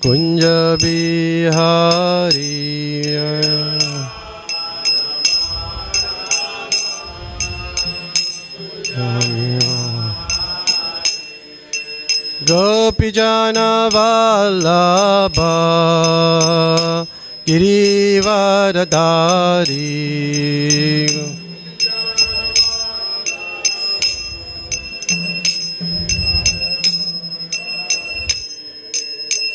Kunja Bihari Gopijana Vallabha Girivaradari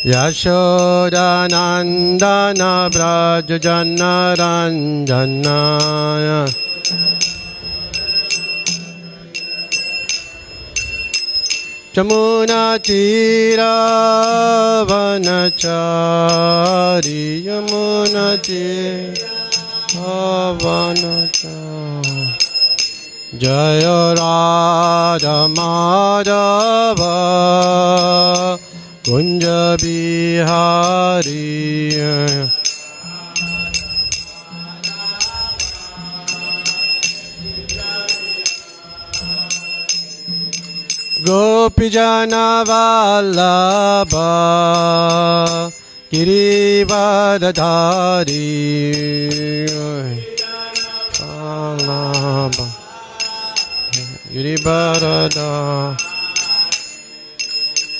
Yashoda Nandana Brajajana Ranjana Jamuna Tira Vanachari Yamuna Tira Vanachari Jaya Radha Madhava Kunja Bihari Gopijana Vallabha Girivardhari Vallabha Girivardhari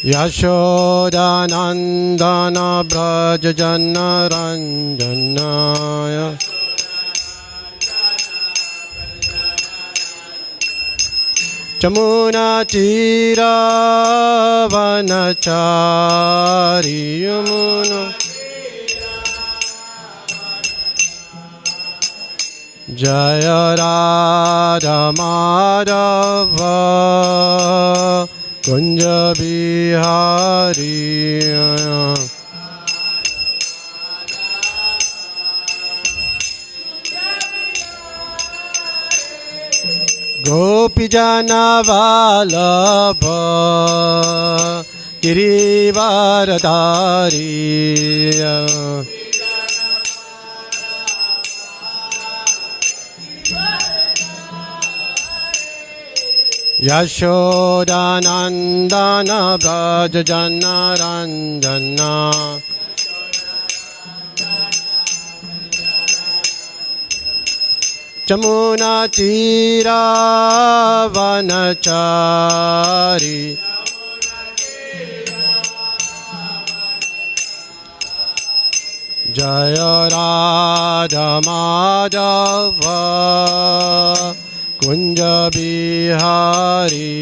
Yashoda Nandana Brajajana Ranjanaya Jamuna Tira Vanachari Yamuna Jaya Radha Madhava Kunja Bihari Gopijana Vallabha Girivaradari Yashoda Nandana Brajajana Ranjana Jamuna Tira Vanachari Jaya Radha Madhava Kunja Bihari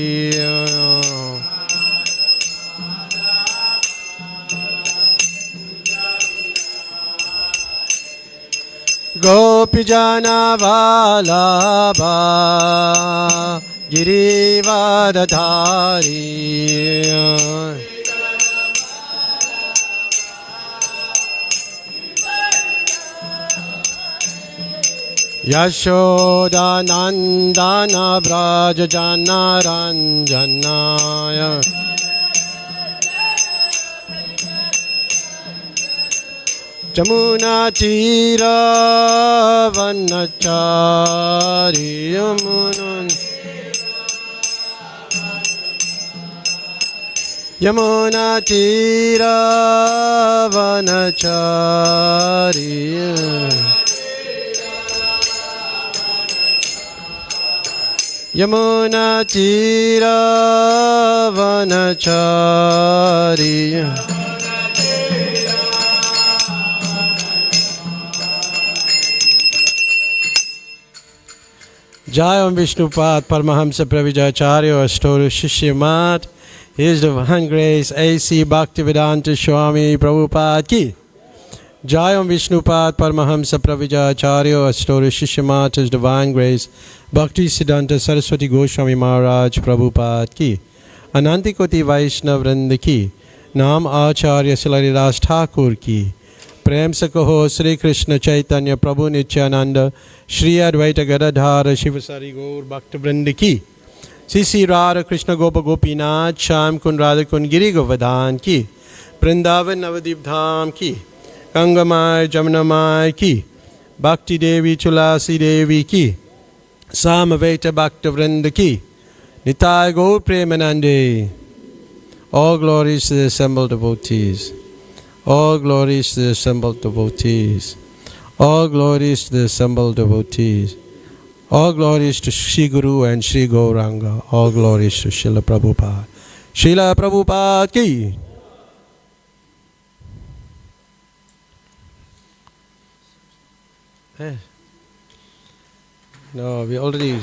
Gopijana Vallabha Girivardhari Yashoda Nandana Brajajana Ranjanaya Jamuna Tira Vanachari Yamuna Tira Vanachari Yamuna Tira Vanachari Jai Om Vishnupad Paramahamsa Pravijacharya Astoru Shishyamat His Divine Grace A.C. Bhaktivedanta Swami Prabhupada Ki Jai Om Vishnupad Paramahamsa Pravijacharya Astoru Shishyamat His Divine Grace Bhakti Siddhanta Saraswati Goswami Maharaj Prabhupada Ki Anantikoti Vaishnav Vrinda Ki Nam Acharya Silaridas Thakur Ki Prem se kaho Sri Krishna Chaitanya Prabhu Nityananda Shri Advaita Gadadhara Shivasari Gaur Bhakta Vrinda Ki Sisi Radha Krishna Gopa Gopinath Sham Kun Radha Kun Giri Govardhan Ki Vrindavan Navadip Dham Ki Gangamai Jamunamai Ki Bhakti Devi Tulasi Devi Ki Samaveta Bhakta Vrinda Ki Nitai Gaur Premanande. All glories to the assembled devotees. All glories to the assembled devotees. All glories to the assembled devotees. All glories to Shri Guru and Shri Gauranga. All glories to Srila Prabhupada. Srila Prabhupada ki. No, we already...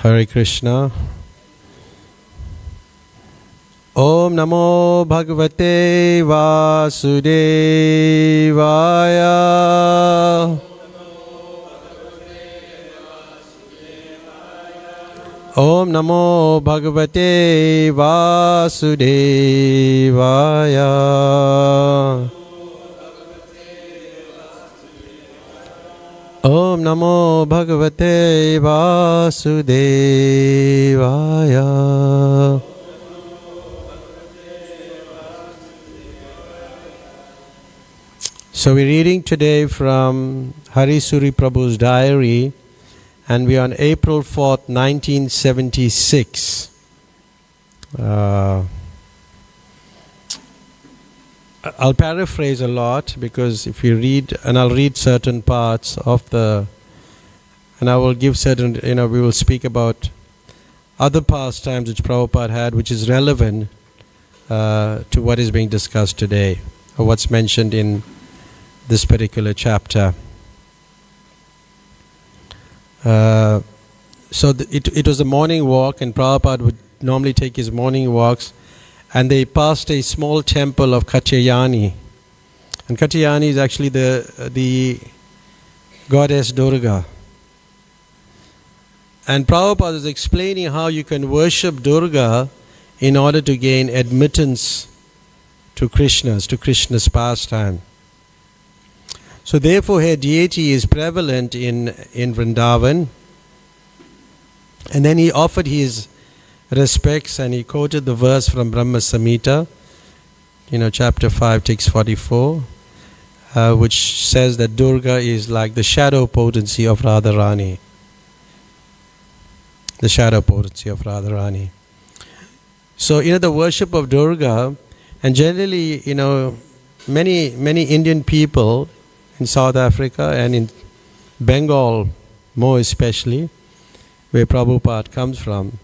Hare Krishna. Om Namo Bhagavate Vasudevaya. Om Namo Bhagavate Vasudevaya. Om Namo Bhagavate Vasudevaya. So we're reading today from Hari Suri Prabhu's diary, and we're on April 4th, 1976. I'll paraphrase a lot, because if you read, and I'll read certain parts of the, and I will give certain, we will speak about other pastimes which Prabhupada had, which is relevant to what is being discussed today, or what's mentioned in this particular chapter. So it was a morning walk, and Prabhupada would normally take his morning walks, and they passed a small temple of Katyayani. And Katyayani is actually the goddess Durga. And Prabhupada is explaining how you can worship Durga in order to gain admittance to Krishna's pastime. So therefore her deity is prevalent in Vrindavan. And then he offered his respects, and he quoted the verse from Brahma Samhita, chapter 5, text 44, which says that Durga is like the shadow potency of Radharani. The shadow potency of Radharani. So, the worship of Durga, and generally, many Indian people in South Africa and in Bengal more especially, where Prabhupada comes from,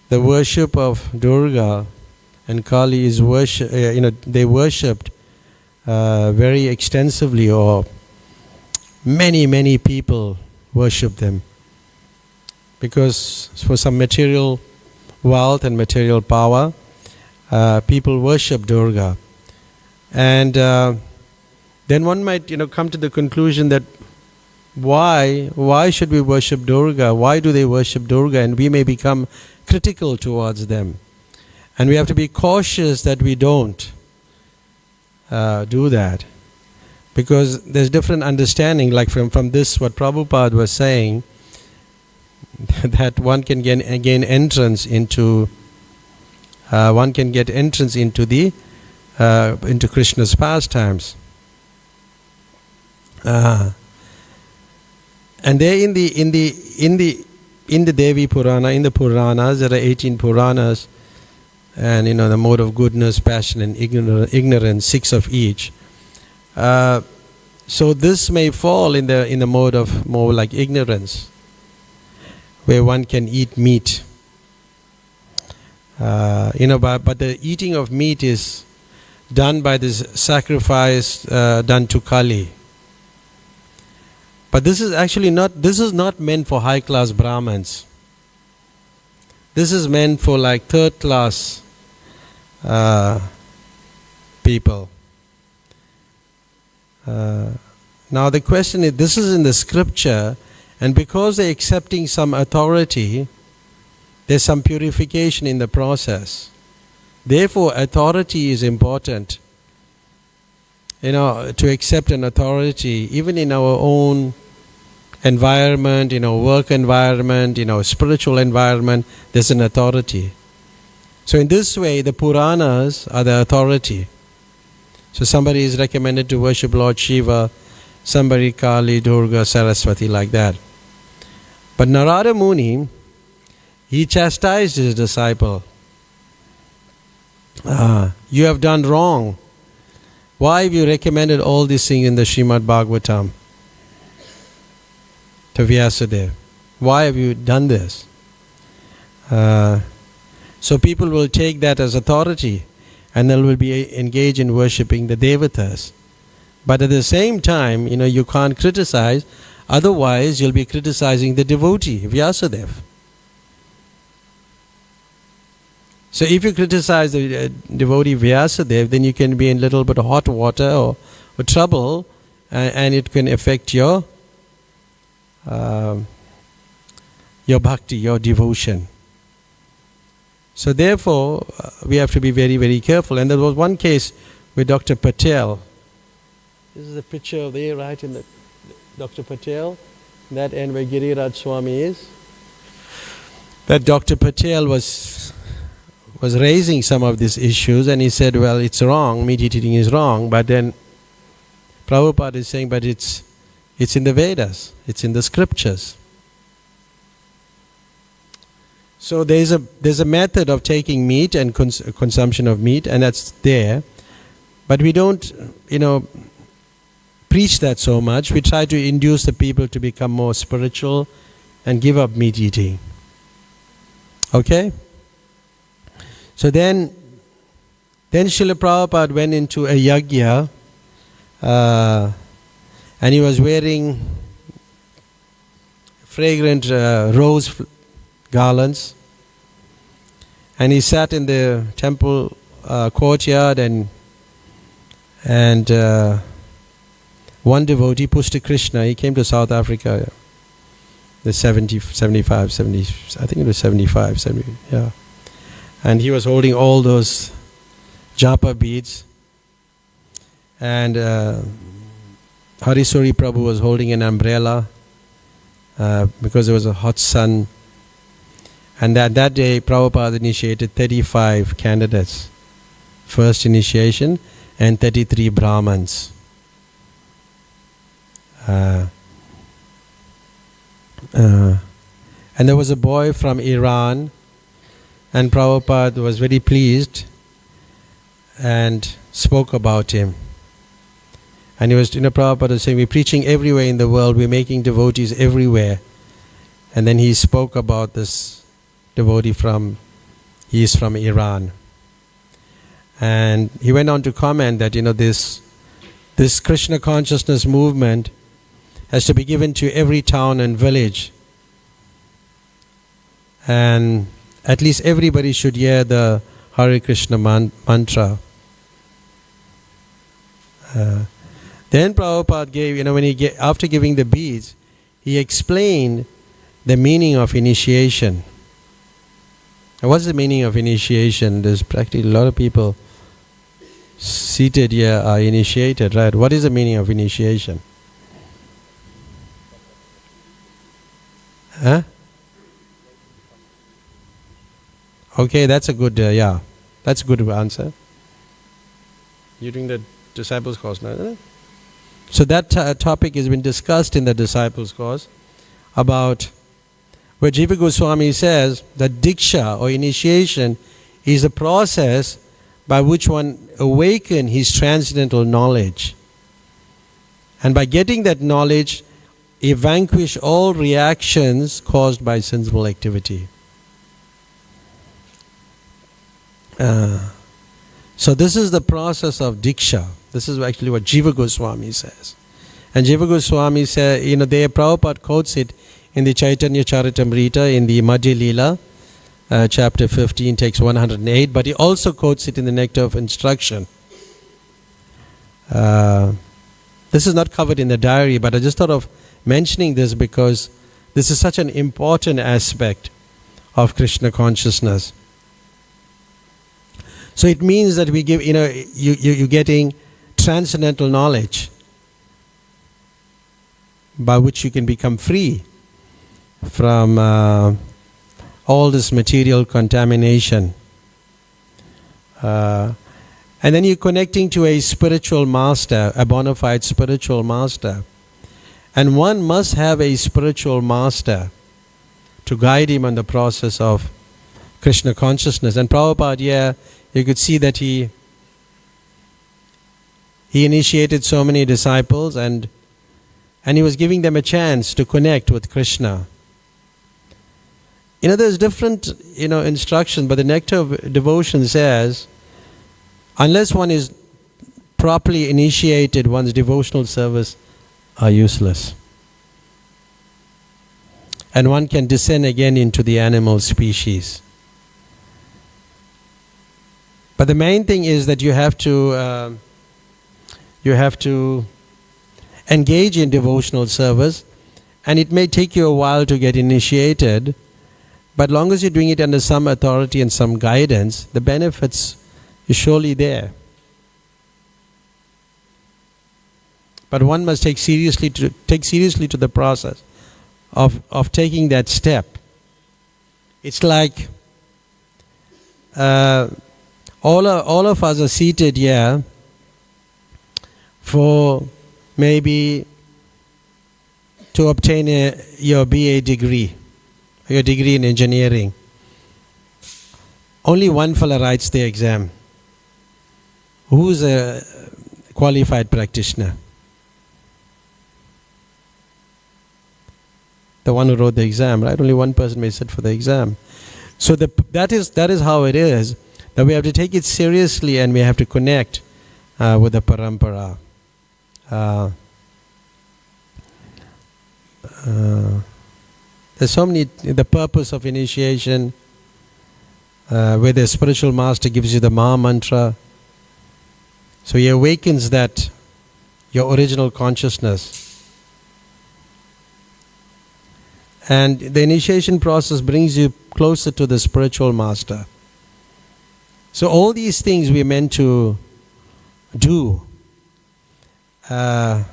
the worship of Durga and Kali is worship. They worshipped very extensively, or many people worship them, because for some material wealth and material power, people worship Durga, and then one might come to the conclusion that why should we worship Durga? Why do they worship Durga? And we may become critical towards them, and we have to be cautious that we don't do that, because there's different understanding. Like from this, what Prabhupada was saying, that one can gain entrance into into Krishna's pastimes. And there in the Devi Purana, in the Puranas, there are 18 Puranas, and the mode of goodness, passion, and ignorance, 6 of each. So this may fall in the mode of more like ignorance, where one can eat meat. But the eating of meat is done by this sacrifice done to Kali. But this is not meant for high class Brahmins. This is meant for like third class people. Now the question is, this is in the scripture, and because they're accepting some authority, there's some purification in the process. Therefore, authority is important. To accept an authority, even in our own environment, work environment, spiritual environment, there's an authority. So in this way, the Puranas are the authority. So somebody is recommended to worship Lord Shiva, somebody Kali, Durga, Saraswati, like that. But Narada Muni, he chastised his disciple. You have done wrong. Why have you recommended all these things in the Srimad Bhagavatam to Vyasadeva? Why have you done this? So people will take that as authority and they will be engaged in worshipping the devatas. But at the same time, you can't criticize, otherwise you'll be criticizing the devotee, Vyasadeva. So if you criticize the devotee Vyasadeva, then you can be in a little bit of hot water or trouble, and it can affect your bhakti, your devotion. So therefore, we have to be very, very careful. And there was one case with Dr. Patel. This is a picture of there, right, in the Dr. Patel, that end where Giriraj Swami is. That Dr. Patel was raising some of these issues, and he said, well, it's wrong, meat eating is wrong, but then Prabhupada is saying, but it's in the Vedas, it's in the scriptures. So there's a method of taking meat and consumption of meat, and that's there. But we don't, preach that so much. We try to induce the people to become more spiritual and give up meat eating. Okay? So then Srila Prabhupada went into a yajna, and he was wearing fragrant rose garlands, and he sat in the temple courtyard, and one devotee, Pushta Krishna, he came to South Africa, the 75, 70, I think it was 75, 70, yeah. And he was holding all those japa beads, and Harisuri Prabhu was holding an umbrella because there was a hot sun. And that day, Prabhupada initiated 35 candidates, first initiation, and 33 Brahmins. And there was a boy from Iran, and Prabhupada was very pleased and spoke about him. And he was, Prabhupada was saying, we're preaching everywhere in the world, we're making devotees everywhere. And then he spoke about this devotee he is from Iran. And he went on to comment that, this Krishna consciousness movement has to be given to every town and village. And at least everybody should hear the Hare Krishna mantra. Then Prabhupada gave, after giving the beads, he explained the meaning of initiation. Now, what's the meaning of initiation? There's practically a lot of people seated here are initiated, right? What is the meaning of initiation? Huh? Okay, that's a good, that's a good answer. You're doing the disciples course now, isn't it? So that topic has been discussed in the disciples course about where Jiva Goswami says that Diksha or initiation is a process by which one awaken his transcendental knowledge. And by getting that knowledge, he vanquish all reactions caused by sinful activity. So this is the process of Diksha. This is actually what Jiva Goswami says. And Jiva Goswami says, there Prabhupada quotes it in the Chaitanya Charitamrita in the Madhya Leela, chapter 15, text 108, but he also quotes it in the Nectar of Instruction. This is not covered in the diary, but I just thought of mentioning this because this is such an important aspect of Krishna consciousness. So it means that we give, you're getting transcendental knowledge by which you can become free from all this material contamination. And then you're connecting to a spiritual master, a bona fide spiritual master. And one must have a spiritual master to guide him on the process of Krishna consciousness. And Prabhupada, you could see that he initiated so many disciples, and he was giving them a chance to connect with Krishna. There's different, instruction, but the Nectar of Devotion says, unless one is properly initiated, one's devotional service are useless. And one can descend again into the animal species. But the main thing is that you have to engage in devotional service, and it may take you a while to get initiated, but long as you're doing it under some authority and some guidance, the benefits is surely there. But one must take seriously to the process of taking that step. It's like all of us are seated here for maybe to obtain your BA degree, your degree in engineering. Only one fella writes the exam. Who's a qualified practitioner? The one who wrote the exam, right? Only one person may sit for the exam. So that is how it is, that we have to take it seriously and we have to connect with the parampara. There's so many, the purpose of initiation, where the spiritual master gives you the Maha Mantra. So he awakens that, your original consciousness. And the initiation process brings you closer to the spiritual master. So all these things we are meant to do. And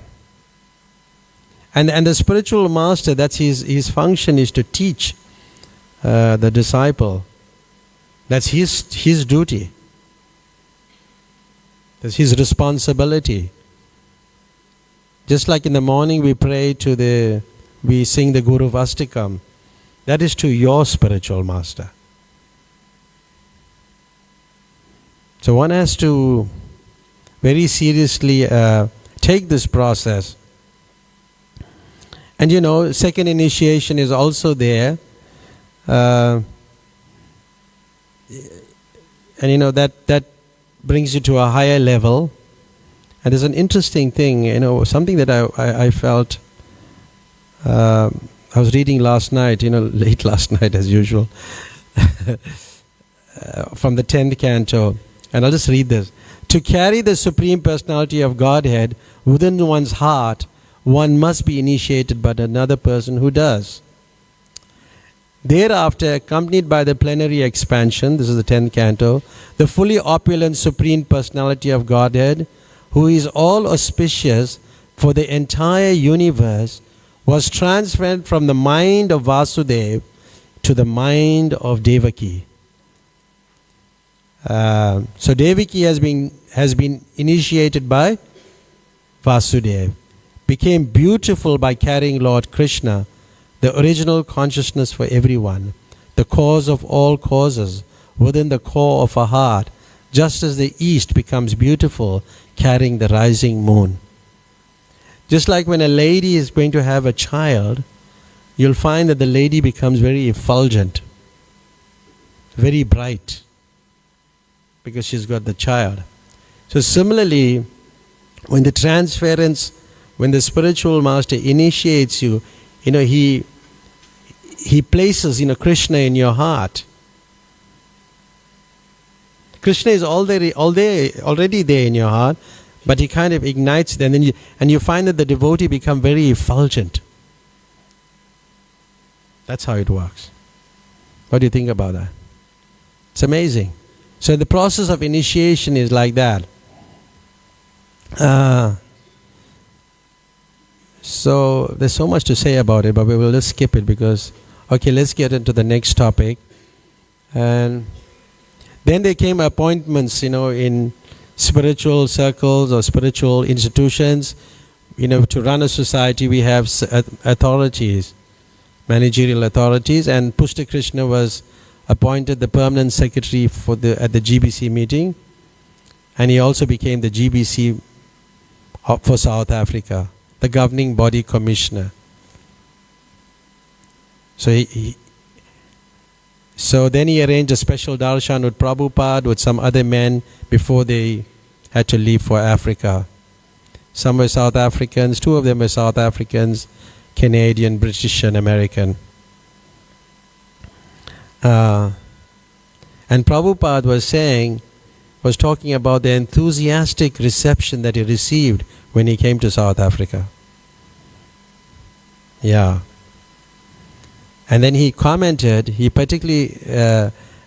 the spiritual master, that's his function, is to teach the disciple. That's his duty. That's his responsibility. Just like in the morning we pray we sing the Guru Vastikam. That is to your spiritual master. So one has to very seriously take this process. And second initiation is also there. And that brings you to a higher level. And there's an interesting thing, something that I felt. I was reading last night, late last night as usual, from the 10th canto. And I'll just read this. To carry the Supreme Personality of Godhead within one's heart, one must be initiated by another person who does. Thereafter, accompanied by the plenary expansion, this is the 10th canto, the fully opulent Supreme Personality of Godhead, who is all auspicious for the entire universe, was transferred from the mind of Vasudeva to the mind of Devaki. So Devaki has been initiated by Vasudeva, became beautiful by carrying Lord Krishna, the original consciousness for everyone, the cause of all causes, within the core of her heart, just as the east becomes beautiful carrying the rising moon. Just like when a lady is going to have a child, you'll find that the lady becomes very effulgent, very bright, because she's got the child. So similarly, when the spiritual master initiates you, he places Krishna in your heart. Krishna is already there in your heart, but he kind of ignites it, and you find that the devotee become very effulgent. That's how it works. What do you think about that? It's amazing. So the process of initiation is like that. So there's so much to say about it, but we will just skip it because, let's get into the next topic. And then there came appointments, in spiritual circles or spiritual institutions. To run a society, we have authorities. managerial authorities, and Pushta Krishna was appointed the permanent secretary at the GBC meeting, and he also became the GBC for South Africa, the governing body commissioner. So then he arranged a special darshan with Prabhupada, with some other men, before they had to leave for Africa. Some were South Africans, 2 of them were South Africans, Canadian, British and American. And Prabhupada was talking about the enthusiastic reception that he received when he came to South Africa. Yeah. And then he commented, he particularly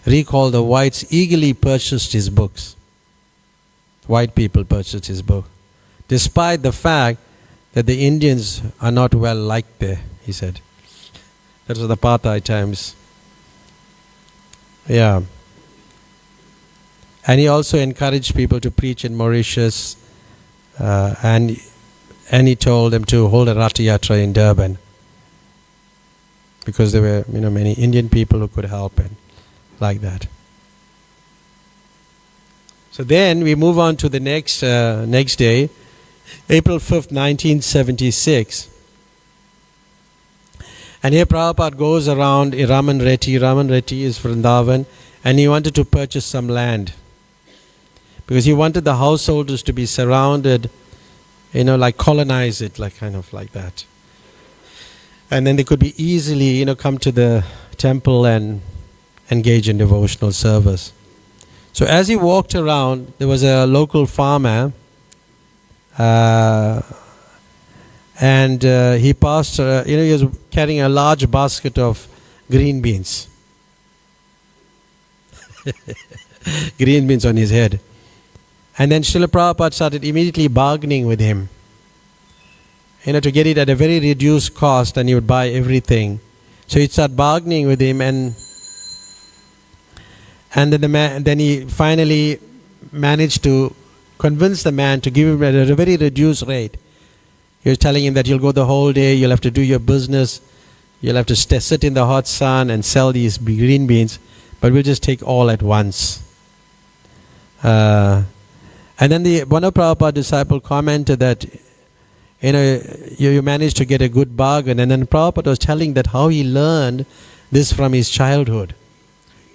recalled the whites eagerly purchased his books. White people purchased his book, despite the fact that the Indians are not well liked there, he said. That was the apartheid times. Yeah. And he also encouraged people to preach in Mauritius, and he told them to hold a Ratha Yatra in Durban, because there were many Indian people who could help, and like that. So then we move on to the next day, April 5th, 1976. And here Prabhupada goes around Raman Reti. Raman Reti is Vrindavan, and he wanted to purchase some land, because he wanted the householders to be surrounded, like colonize it, like kind of like that. And then they could be easily, come to the temple and engage in devotional service. So as he walked around, there was a local farmer, and he passed, he was carrying a large basket of green beans. Green beans on his head. And then Srila Prabhupada started immediately bargaining with him, to get it at a very reduced cost, and he would buy everything. So he'd start bargaining with him, and then he finally managed to convince the man to give him at a very reduced rate. He was telling him that you'll go the whole day, you'll have to do your business, you'll have to sit in the hot sun and sell these green beans, but we'll just take all at once. And then one of Prabhupada's disciple commented that, you managed to get a good bargain. And then Prabhupada was telling that how he learned this from his childhood.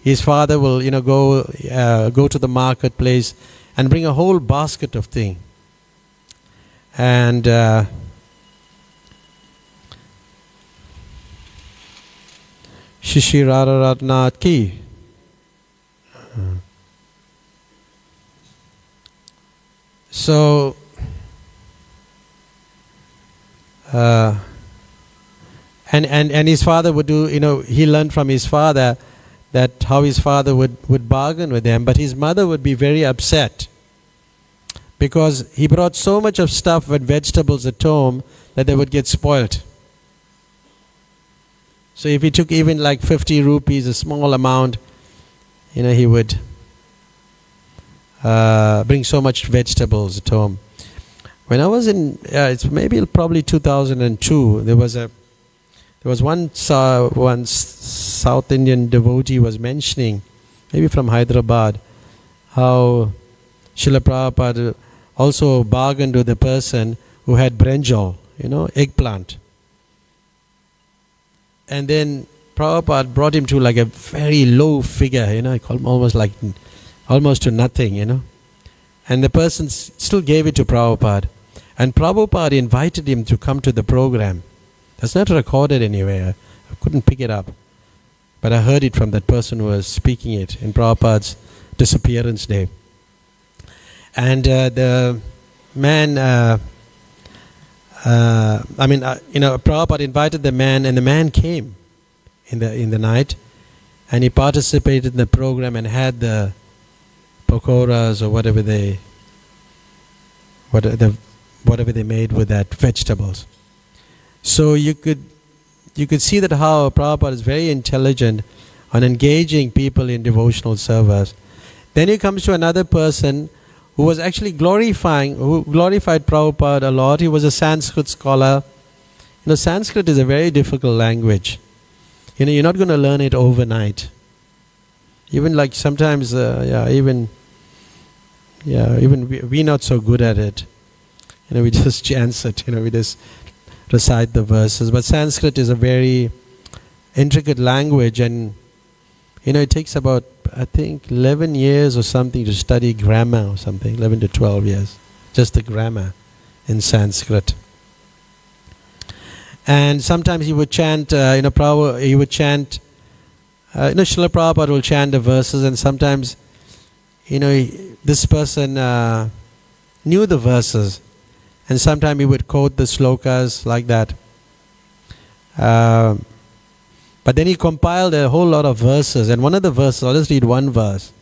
His father will, go to the marketplace and bring a whole basket of things. And Shishi Raghunath ki. So, and his father would do, he learned from his father that how his father would bargain with them, but his mother would be very upset because he brought so much of stuff with vegetables at home that they would get spoilt. So if he took even like 50 rupees, a small amount, he would bring so much vegetables at home. When I was in, it's probably 2002, there was one South Indian devotee was mentioning, maybe from Hyderabad, how Srila Prabhupada also bargained with a person who had brinjal, eggplant. And then Prabhupada brought him to like a very low figure, almost to nothing, And the person still gave it to Prabhupada. And Prabhupada invited him to come to the program. That's not recorded anywhere. I couldn't pick it up. But I heard it from that person who was speaking it in Prabhupada's disappearance day. And the man, Prabhupada invited the man, and the man came in the night, and he participated in the program and had the pakoras or whatever they made with that vegetables. So you could see that how Prabhupada is very intelligent on engaging people in devotional service. Then he comes to another person who was actually who glorified Prabhupada a lot. He was a Sanskrit scholar. Sanskrit is a very difficult language. you're not going to learn it overnight. Even like sometimes, even we're not so good at it. We just chant it, we just recite the verses. But Sanskrit is a very intricate language, and it takes about, I think, 11 years or something to study grammar or something, 11 to 12 years, just the grammar in Sanskrit. And sometimes he would chant, Srila Prabhupada will chant the verses, and sometimes, this person knew the verses, and sometimes he would quote the slokas like that. But then he compiled a whole lot of verses, and one of the verses, I'll just read one verse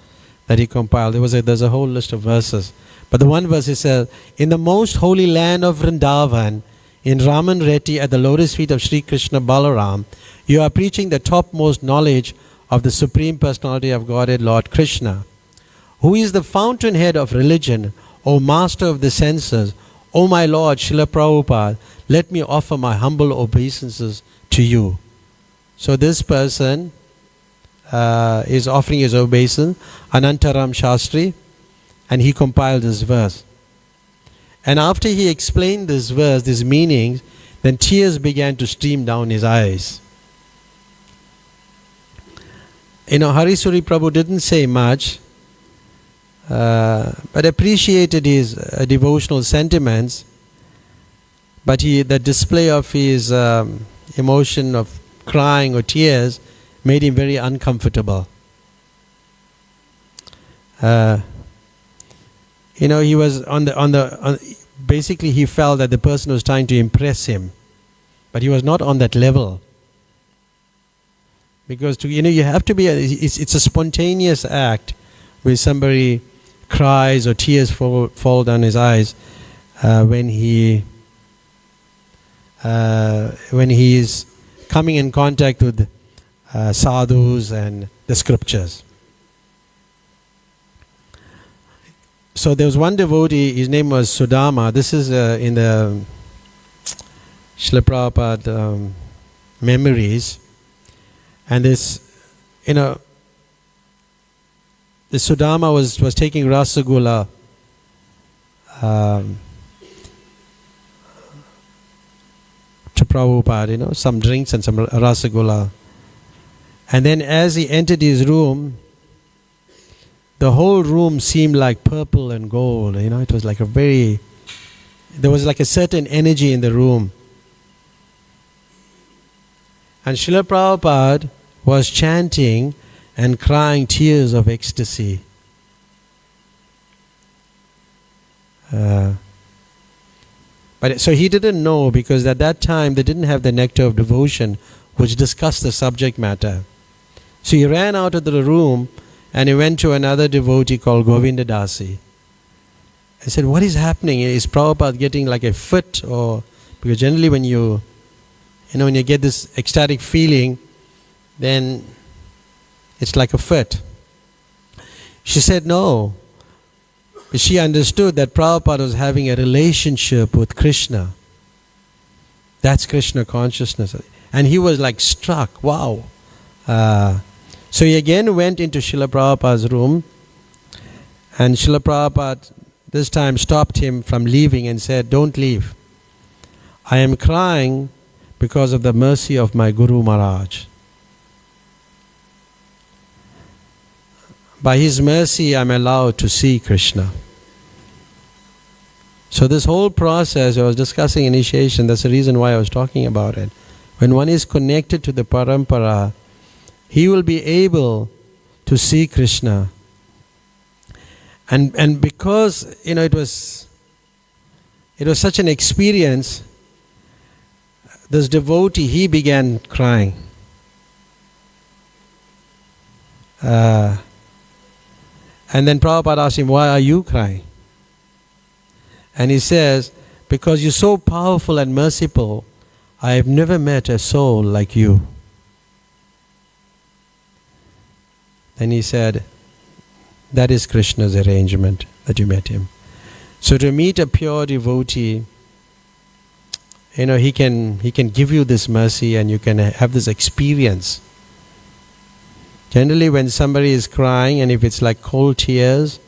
that he compiled. There's a whole list of verses. But the one verse, he says, in the most holy land of Vrindavan, in Raman Reti at the lotus feet of Sri Krishna Balaram, you are preaching the topmost knowledge of the Supreme Personality of Godhead, Lord Krishna, who is the fountainhead of religion, O Master of the senses, O my Lord Srila Prabhupada, let me offer my humble obeisances to you. So this person is offering his obeisance, Anantaram Shastri, and he compiled this verse. And after he explained this verse, this meaning, then tears began to stream down his eyes. Harisuri Prabhu didn't say much, but appreciated his devotional sentiments. But the display of his emotion of crying or tears made him very uncomfortable. He was basically he felt that the person was trying to impress him, but he was not on that level. Because you have to be. It's a spontaneous act where somebody cries or tears fall down his eyes when he is coming in contact with sadhus and the scriptures. So there was one devotee, his name was Sudama. This is in the Srila Prabhupada memories. And this Sudama was taking rasagula to Prabhupada, some drinks and some rasagula. And then as he entered his room, the whole room seemed like purple and gold. It was like there was like a certain energy in the room. And Srila Prabhupada was chanting and crying tears of ecstasy. But so he didn't know, because at that time they didn't have the nectar of devotion which discussed the subject matter. So he ran out of the room and he went to another devotee called Govinda Dasi. I said, what is happening? Is Prabhupada getting like a fit? Or because generally when you get this ecstatic feeling, then it's like a fit. She said no. She understood that Prabhupada was having a relationship with Krishna. That's Krishna consciousness. And he was like struck. Wow. So he again went into Srila Prabhupada's room, and Srila Prabhupada this time stopped him from leaving and said, don't leave. I am crying because of the mercy of my Guru Maharaj. By his mercy I am allowed to see Krishna. So this whole process, I was discussing initiation, that's the reason why I was talking about it. When one is connected to the parampara, he will be able to see Krishna. And because it was such an experience, this devotee, he began crying. And then Prabhupada asked him, why are you crying? And he says, because you're so powerful and merciful, I have never met a soul like you. Then he said, that is Krishna's arrangement, that you met him. So to meet a pure devotee, he can give you this mercy, and you can have this experience Generally when somebody is crying, and if it's like cold tears,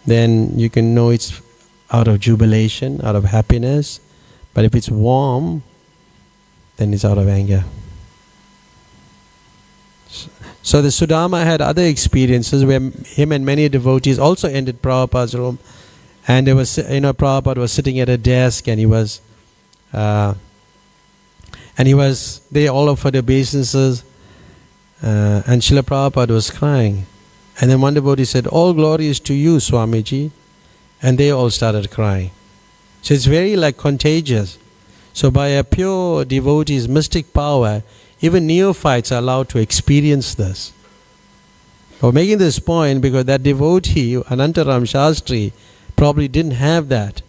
then you can know it's out of jubilation, out of happiness. But if it's warm, then it's out of anger. So the Sudama had other experiences where him and many devotees also entered Prabhupada's room, and there was, Prabhupada was sitting at a desk, and he was, they all offered obeisances, and Srila Prabhupada was crying. And then one devotee said, "All glory is to you, Swamiji," and they all started crying. So it's very like contagious. So by a pure devotee's mystic power, even neophytes are allowed to experience this. I'm making this point because that devotee, Anantaram Shastri, probably didn't have that.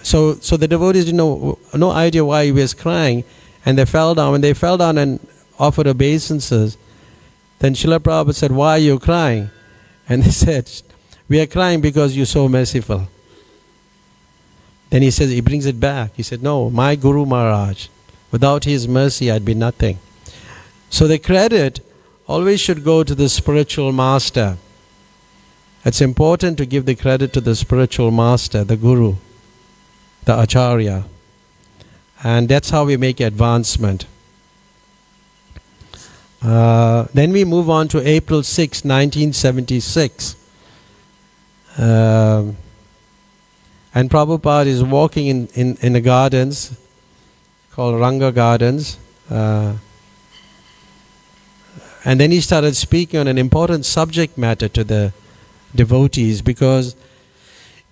So the devotees didn't know, no idea why he was crying, and they fell down. When they fell down and offered obeisances, then Srila Prabhupada said, "Why are you crying?" And they said, "We are crying because you're so merciful." Then he says, he brings it back. He said, "No, my Guru Maharaj, without his mercy I'd be nothing." So the credit always should go to the spiritual master. It's important to give the credit to the spiritual master, the Guru, the Acharya. And that's how we make advancement. Then we move on to April 6, 1976. And Prabhupada is walking in the gardens called Ranga Gardens. And then he started speaking on an important subject matter to the devotees, because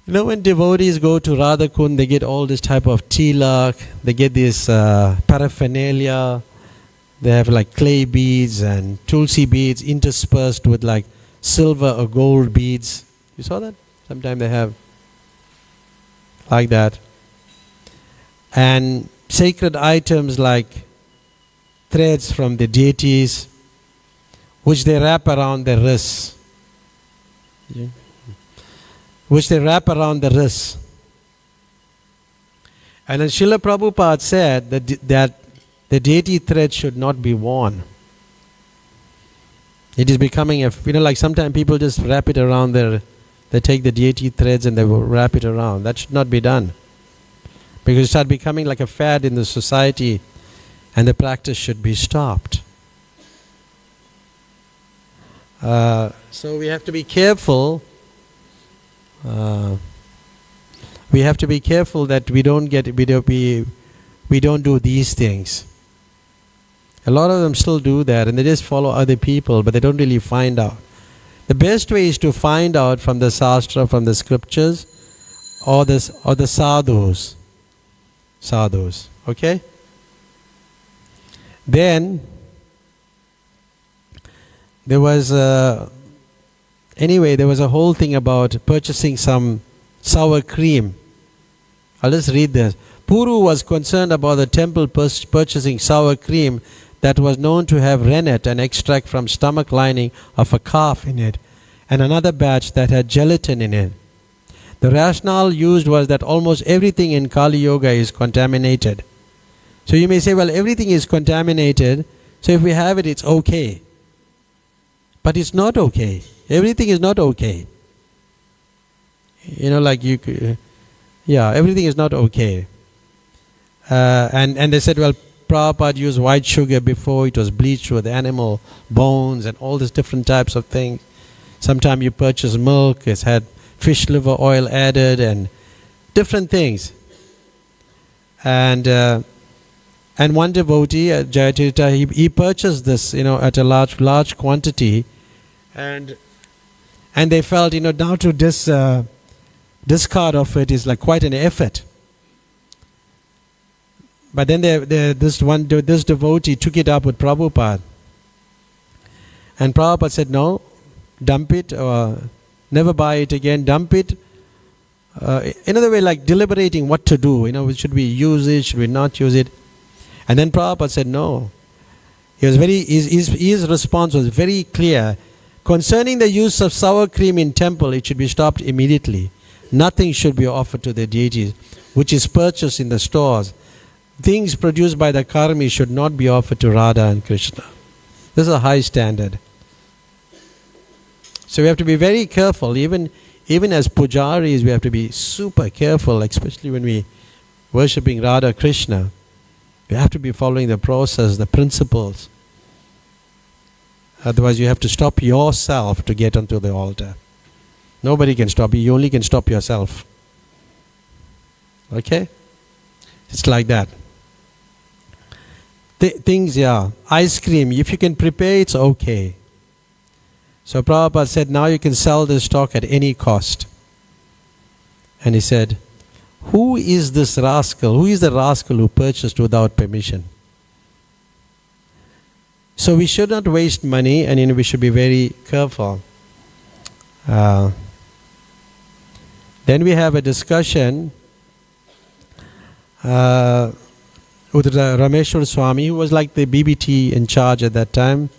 when devotees go to Radhakund, they get all this type of tilak, they get this paraphernalia, they have like clay beads and tulsi beads interspersed with like silver or gold beads. You saw that? Sometimes they have like that. And sacred items like threads from the deities, which they wrap around their wrists. Which they wrap around the wrists. And then Srila Prabhupada said that the deity thread should not be worn. It is becoming like sometimes people just wrap it around they take the deity threads and they will wrap it around. That should not be done. Because it starts becoming like a fad in the society, and the practice should be stopped. So we have to be careful. We have to be careful that we don't do these things. A lot of them still do that, and they just follow other people, but they don't really find out. The best way is to find out from the Shastra, from the scriptures, or the sadhus. Sadhus, okay? Then there was a whole thing about purchasing some sour cream. I'll just read this. Puru was concerned about the temple purchasing sour cream that was known to have rennet, an extract from stomach lining of a calf, in it, and another batch that had gelatin in it. The rationale used was that almost everything in Kali Yoga is contaminated. So you may say, well, everything is contaminated, so if we have it, it's okay. But it's not okay. Everything is not okay. Everything is not okay. And they said, well, Prabhupada used white sugar before, it was bleached with animal bones and all these different types of things. Sometimes you purchase milk, it's had fish liver oil added and different things. And one devotee, Jayatirtha, he purchased this, at a large quantity, and they felt, now to discard of it is like quite an effort. But then this devotee took it up with Prabhupada. And Prabhupada said, no, dump it, or never buy it again, dump it. Another way, like deliberating what to do, should we use it, should we not use it? And then Prabhupada said, no. His response was very clear. Concerning the use of sour cream in temple, it should be stopped immediately. Nothing should be offered to the deities, which is purchased in the stores. Things produced by the karmi should not be offered to Radha and Krishna. This is a high standard. So we have to be very careful. Even as pujaris, we have to be super careful, especially when we worshipping Radha Krishna. We have to be following the process, the principles. Otherwise you have to stop yourself to get onto the altar. Nobody can stop you. You only can stop yourself. Okay? It's like that. Things, yeah. Ice cream, if you can prepare, it's okay. So Prabhupada said, now you can sell this stock at any cost. And he said, who is this rascal? Who is the rascal who purchased without permission? So we should not waste money, and we should be very careful. Then we have a discussion with Rameshwar Swami, who was like the BBT in charge at that time.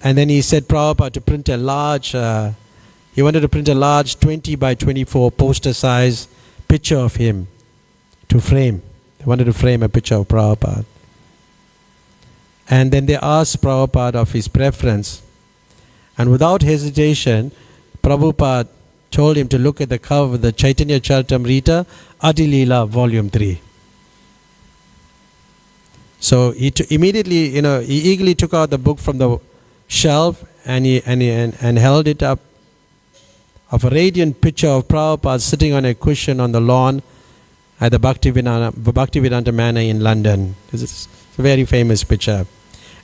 And then he said Prabhupada to print a large, he wanted to print a large 20 by 24 poster size picture of him to frame. They wanted to frame a picture of Prabhupada. And then they asked Prabhupada of his preference. And without hesitation, Prabhupada told him to look at the cover of the Chaitanya Charitamrita, Adilila, Volume 3. So he immediately, he eagerly took out the book from the shelf and held it up, of a radiant picture of Prabhupada sitting on a cushion on the lawn at the Bhaktivedanta Manor in London. It's a very famous picture.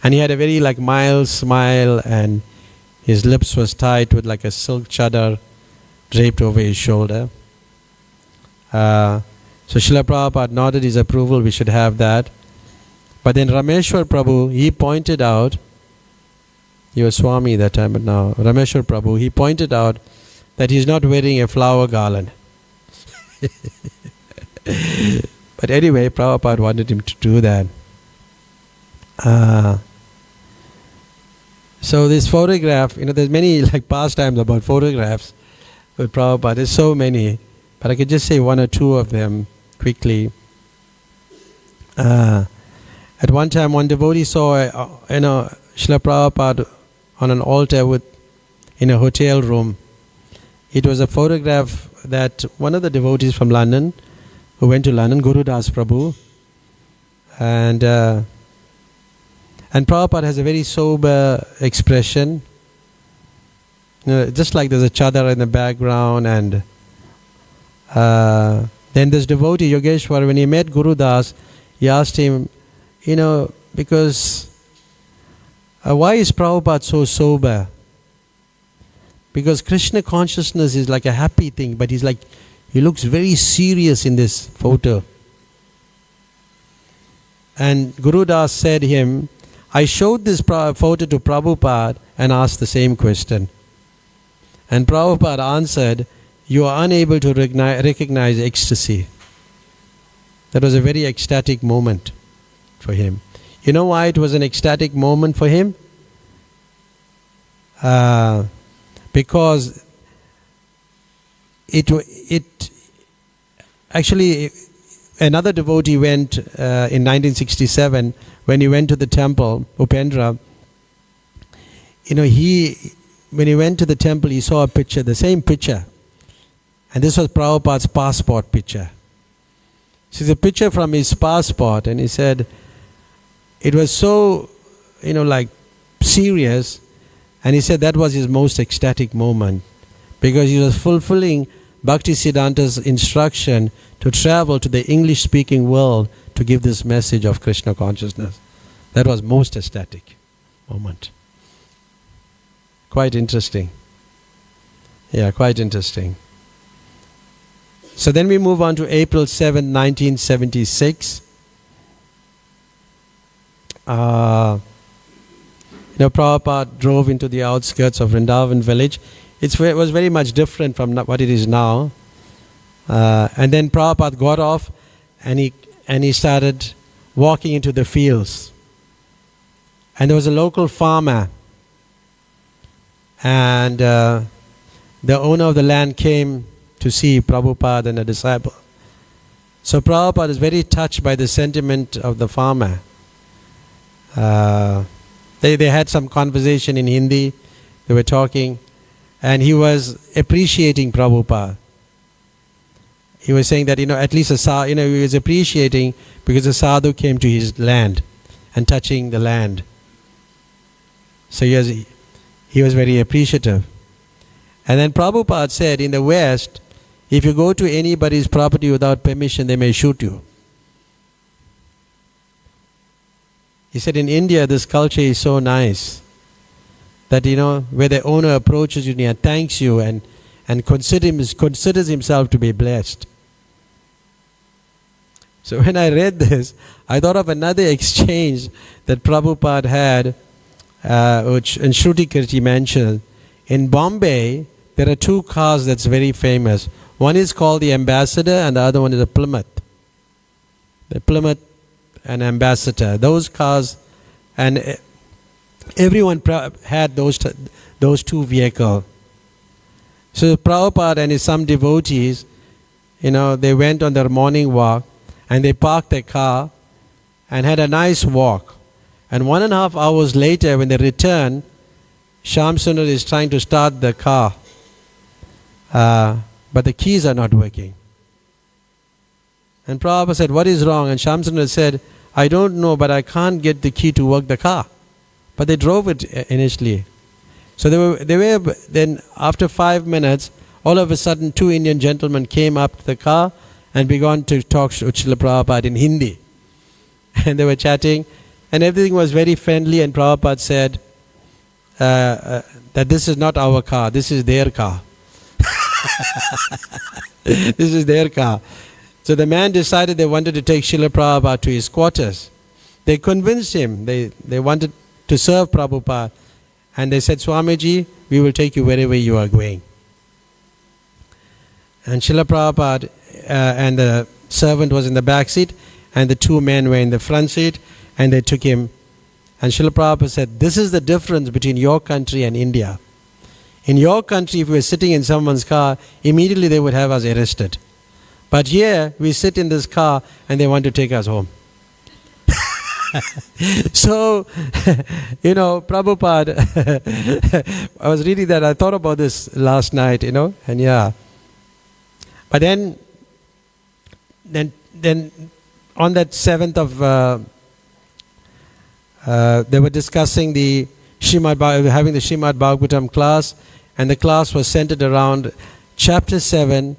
And he had a very mild smile, and his lips was tied with like a silk chadar draped over his shoulder. So Srila Prabhupada nodded his approval, we should have that. But then Rameshwar Prabhu, he pointed out, he was Swami that time, but now Rameshwar Prabhu, he pointed out that he's not wearing a flower garland. But anyway, Prabhupada wanted him to do that. So this photograph, there's many pastimes about photographs with Prabhupada. There's so many, but I could just say one or two of them quickly. At one time, one devotee saw Srila Prabhupada on an altar in a hotel room. It was a photograph that one of the devotees from London, who went to London, Guru Das Prabhu, and Prabhupada has a very sober expression. Just like there's a chadar in the background, and then this devotee, Yogeshwar, when he met Guru Das, he asked him, because why is Prabhupada so sober? Because Krishna consciousness is like a happy thing, but he looks very serious in this photo. And Guru Das said to him, I showed this photo to Prabhupada and asked the same question. And Prabhupada answered, you are unable to recognize ecstasy. That was a very ecstatic moment for him. You know why it was an ecstatic moment for him? Because it actually, another devotee went in 1967 when he went to the temple, Upendra. When he went to the temple, he saw a picture, the same picture, and this was Prabhupada's passport picture. So it's a picture from his passport, and he said it was so, serious. And he said that was his most ecstatic moment, because he was fulfilling Bhaktisiddhanta's instruction to travel to the English-speaking world to give this message of Krishna consciousness. That was most ecstatic moment. Quite interesting. Yeah, quite interesting. So then we move on to April 7, 1976. Prabhupada drove into the outskirts of Vrindavan village. It was very much different from what it is now. And then Prabhupada got off and he started walking into the fields. And there was a local farmer. And the owner of the land came to see Prabhupada and a disciple. So Prabhupada is very touched by the sentiment of the farmer. They had some conversation in Hindi. They were talking, and he was appreciating Prabhupada. He was saying that, at least he was appreciating because a sadhu came to his land and touching the land. So he was very appreciative. And then Prabhupada said, in the West, if you go to anybody's property without permission, they may shoot you. He said, in India, this culture is so nice that, where the owner approaches you and thanks you and considers himself to be blessed. So when I read this, I thought of another exchange that Prabhupada had, which in Shruti Kirti mentioned. In Bombay, there are two cars that's very famous. One is called the Ambassador and the other one is the Plymouth. The Plymouth and Ambassador. Those cars, and everyone had those two vehicles. So Prabhupada and some devotees, they went on their morning walk and they parked their car and had a nice walk. And 1.5 hours later, when they returned, Shyam Sundar is trying to start the car, but the keys are not working. And Prabhupada said, what is wrong? And Shyam Sundar said, I don't know, but I can't get the key to work the car. But they drove it initially. So they were then after 5 minutes, all of a sudden 2 Indian gentlemen came up to the car and began to talk to Srila Prabhupada in Hindi. And they were chatting and everything was very friendly, and Prabhupada said that this is not our car, this is their car. This is their car. So the man decided they wanted to take Srila Prabhupada to his quarters. They convinced him, they wanted to serve Prabhupada. And they said, Swamiji, we will take you wherever you are going. And Srila Prabhupada and the servant was in the back seat, and the 2 men were in the front seat, and they took him. And Srila Prabhupada said, this is the difference between your country and India. In your country, if we were sitting in someone's car, immediately they would have us arrested. But here, we sit in this car and they want to take us home. So, Prabhupada, I was reading that, I thought about this last night, and yeah. But then on that 7th of, they were discussing the having the Srimad Bhagavatam class, and the class was centered around chapter 7,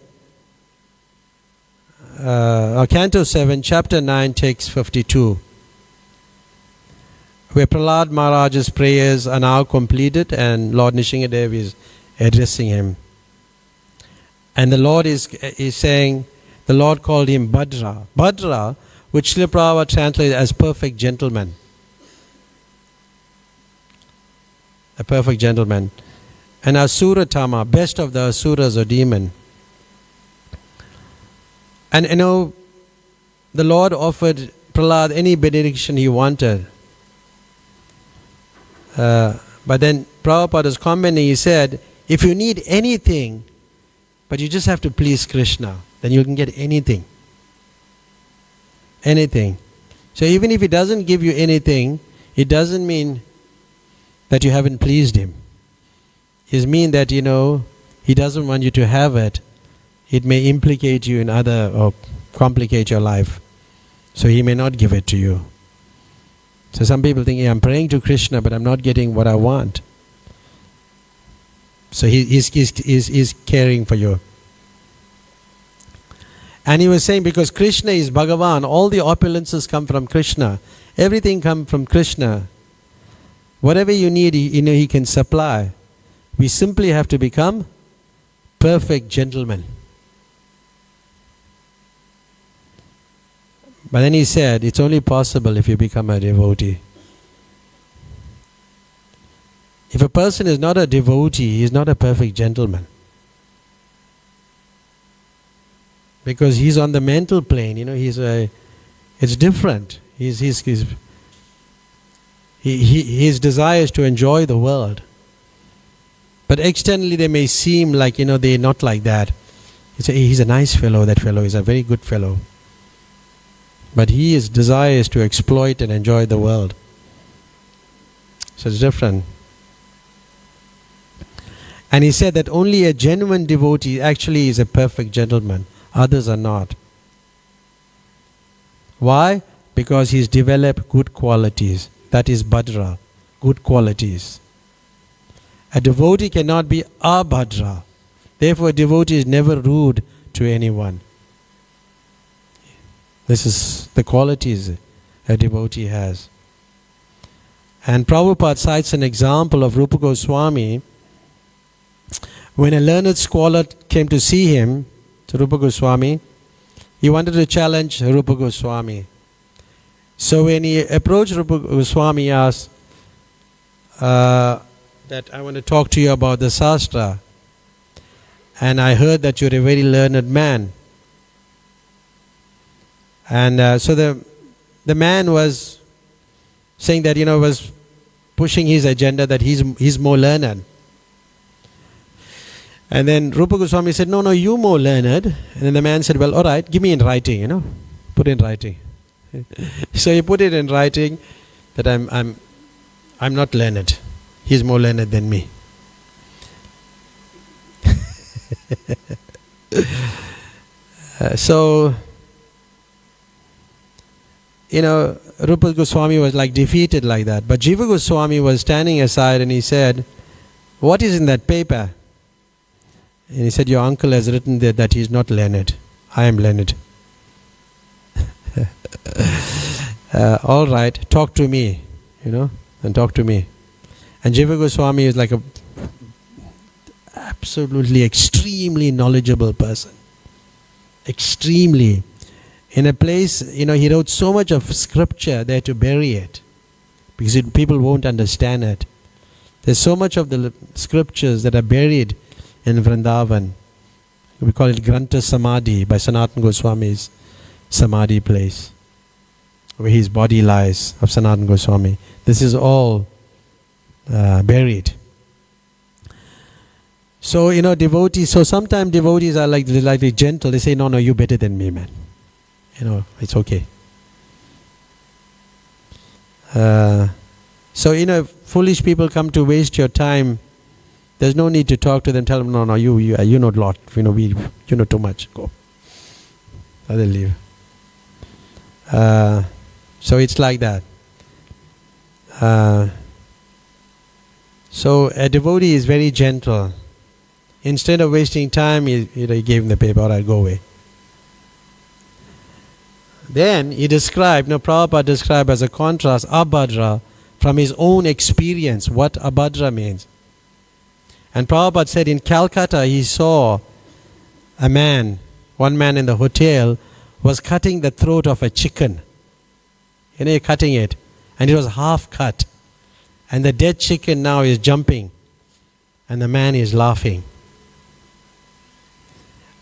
Canto 7, chapter 9, text 52. Where Prahlad Maharaj's prayers are now completed and Lord Nishingadev is addressing him. And the Lord is saying, the Lord called him Bhadra. Bhadra, which Srila Prabhupada translated as perfect gentleman. A perfect gentleman. And Asura Tama, best of the Asuras or demon. And the Lord offered Prahlad any benediction he wanted. But then Prabhupada was commenting, he said, if you need anything, but you just have to please Krishna, then you can get anything. Anything. So even if he doesn't give you anything, it doesn't mean that you haven't pleased him. It means that, he doesn't want you to have it. It may implicate you in or complicate your life. So he may not give it to you. So some people think, I'm praying to Krishna, but I'm not getting what I want. So he's caring for you. And he was saying, because Krishna is Bhagavan, all the opulences come from Krishna. Everything comes from Krishna. Whatever you need, he can supply. We simply have to become perfect gentlemen. But then he said, it's only possible if you become a devotee. If a person is not a devotee, he is not a perfect gentleman. Because he's on the mental plane, it's different. His desire is to enjoy the world. But externally they may seem like, they're not like that. He's a nice fellow, that fellow is a very good fellow. But his desire is to exploit and enjoy the world. So it's different. And he said that only a genuine devotee actually is a perfect gentleman. Others are not. Why? Because he's developed good qualities. That is Bhadra, good qualities. A devotee cannot be abhadra. Therefore, a devotee is never rude to anyone. This is the qualities a devotee has. And Prabhupada cites an example of Rupa Goswami. When a learned scholar came to see him, to Rupa Goswami, he wanted to challenge Rupa Goswami. So when he approached Rupa Goswami, he asked that I want to talk to you about the Shastra. And I heard that you're a very learned man. And so the man was saying that, was pushing his agenda that he's more learned. And then Rupa Goswami said, no, you more learned. And then the man said, well, all right, give me in writing, put in writing. So he put it in writing that I'm not learned. He's more learned than me. So, Rupa Goswami was like defeated like that. But Jiva Goswami was standing aside and he said, what is in that paper? And he said, your uncle has written there that he is not learned. I am learned. All right, talk to me, and talk to me. And Jiva Goswami is like a absolutely extremely knowledgeable person. Extremely. In a place, he wrote so much of scripture there to bury it. Because people won't understand it. There's so much of the scriptures that are buried in Vrindavan. We call it Grantha Samadhi by Sanatana Goswami's Samadhi place, where his body lies, of Sanatana Goswami. This is all buried. So, devotees, so sometimes devotees are like gentle. They say, no, you're better than me, man. It's okay. So, foolish people come to waste your time. There's no need to talk to them. Tell them, no, you know a lot. You know too much. Go. Or they leave. So it's like that. So a devotee is very gentle. Instead of wasting time, he gave him the paper. All right, go away. Then he described, Prabhupada described as a contrast, abhadra, from his own experience, what abhadra means. And Prabhupada said in Calcutta he saw one man in the hotel was cutting the throat of a chicken. Cutting it. And it was half cut. And the dead chicken now is jumping. And the man is laughing.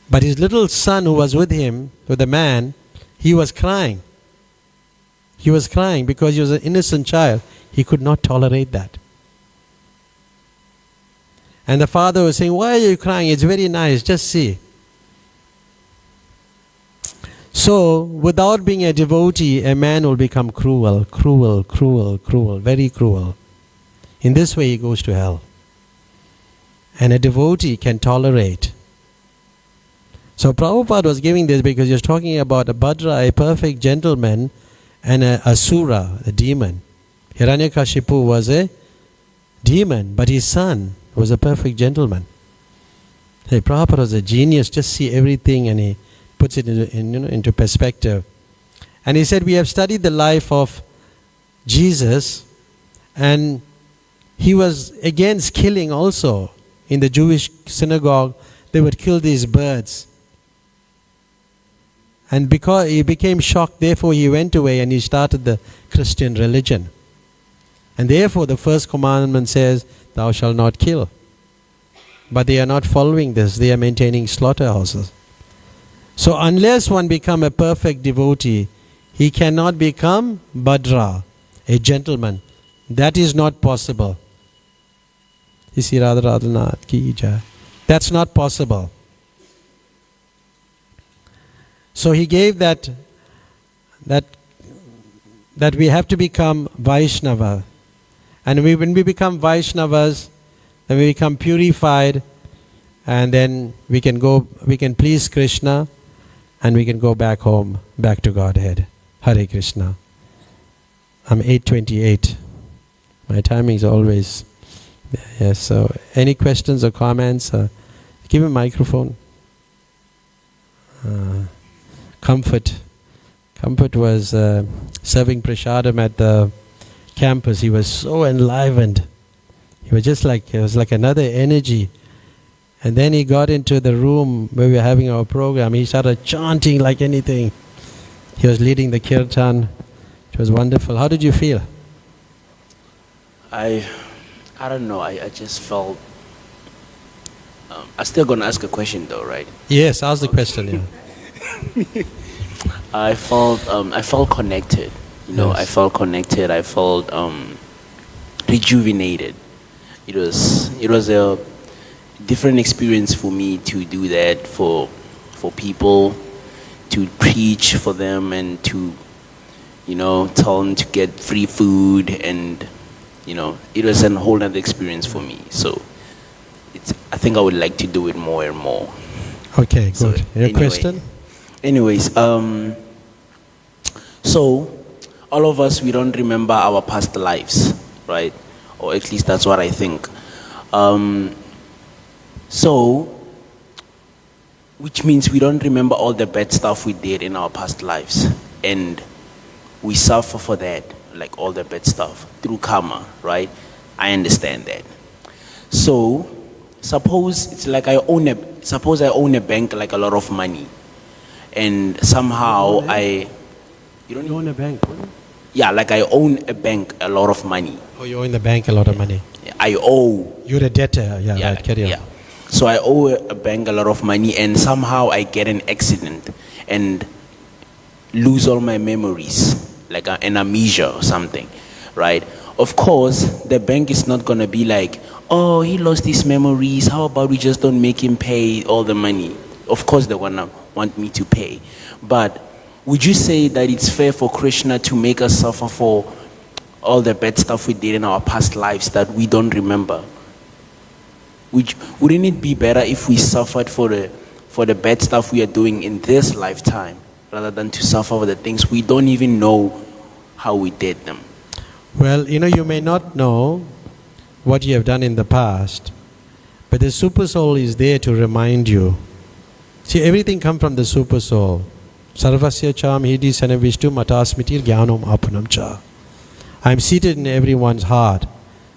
But his little son who was with him, with the man, he was crying. He was crying because he was an innocent child. He could not tolerate that. And the father was saying, why are you crying? It's very nice, just see. So, without being a devotee, a man will become cruel, very cruel. In this way, he goes to hell. And a devotee can tolerate. So, Prabhupada was giving this because he was talking about a Bhadra, a perfect gentleman, and a Asura, a demon. Hiranyakashipu was a demon, but his son was a perfect gentleman. Hey, Prabhupada was a genius, just see everything and he puts it into perspective. And he said, we have studied the life of Jesus and he was against killing also. In the Jewish synagogue, they would kill these birds. And because he became shocked, therefore he went away and he started the Christian religion. And therefore the first commandment says, thou shalt not kill. But they are not following this. They are maintaining slaughterhouses. So unless one become a perfect devotee, he cannot become Bhadra, a gentleman. That is not possible. Isi Radha Raghunath ki jai. That's not possible. So he gave that we have to become Vaishnava. And when we become Vaishnavas, then we become purified, and then we can please Krishna, and we can go back home, back to Godhead. Hare Krishna. I'm 8:28. My timing is always... Yes, so any questions or comments? Give him a microphone. Comfort. Comfort was serving prasadam at the campus. He was so enlivened. He was just like, it was like another energy. And then he got into the room where we were having our program. He started chanting like anything. He was leading the kirtan. It was wonderful. How did you feel? I don't know. I just felt... I'm still going to ask a question though, right? Yes, ask the question, yeah. I felt connected. You know, Yes. I felt connected. I felt rejuvenated. It was a different experience for me to do that for people, to preach for them, and to, you know, tell them to get free food, and, you know, it was a whole other experience for me. So I think I would like to do it more and more. Okay, good. So, Your question? Anyways, so all of us, we don't remember our past lives, right? Or at least that's what I think. So, which means we don't remember all the bad stuff we did in our past lives, and we suffer for that, like all the bad stuff through karma, right? I understand that. So, suppose it's like I own a bank, like a lot of money, and somehow You own a bank? yeah, like I own a bank, a lot of money. Oh, you owe in the bank a lot of money. I owe. You're a debtor, yeah, right, carry on. Yeah. So I owe a bank a lot of money, and somehow I get an accident and lose all my memories, like an amnesia or something, right? Of course, the bank is not gonna be like, oh, he lost his memories, how about we just don't make him pay all the money? Of course they're gonna want me to pay. But would you say that it's fair for Krishna to make us suffer for all the bad stuff we did in our past lives that we don't remember? Wouldn't it be better if we suffered for the bad stuff we are doing in this lifetime, rather than to suffer for the things we don't even know how we did them? Well, you know, you may not know what you have done in the past, but the super soul is there to remind you. See, everything comes from the super soul. Sarvasya cham hidi sanavishtu matasmitir jnanam apanam cha. I am seated in everyone's heart.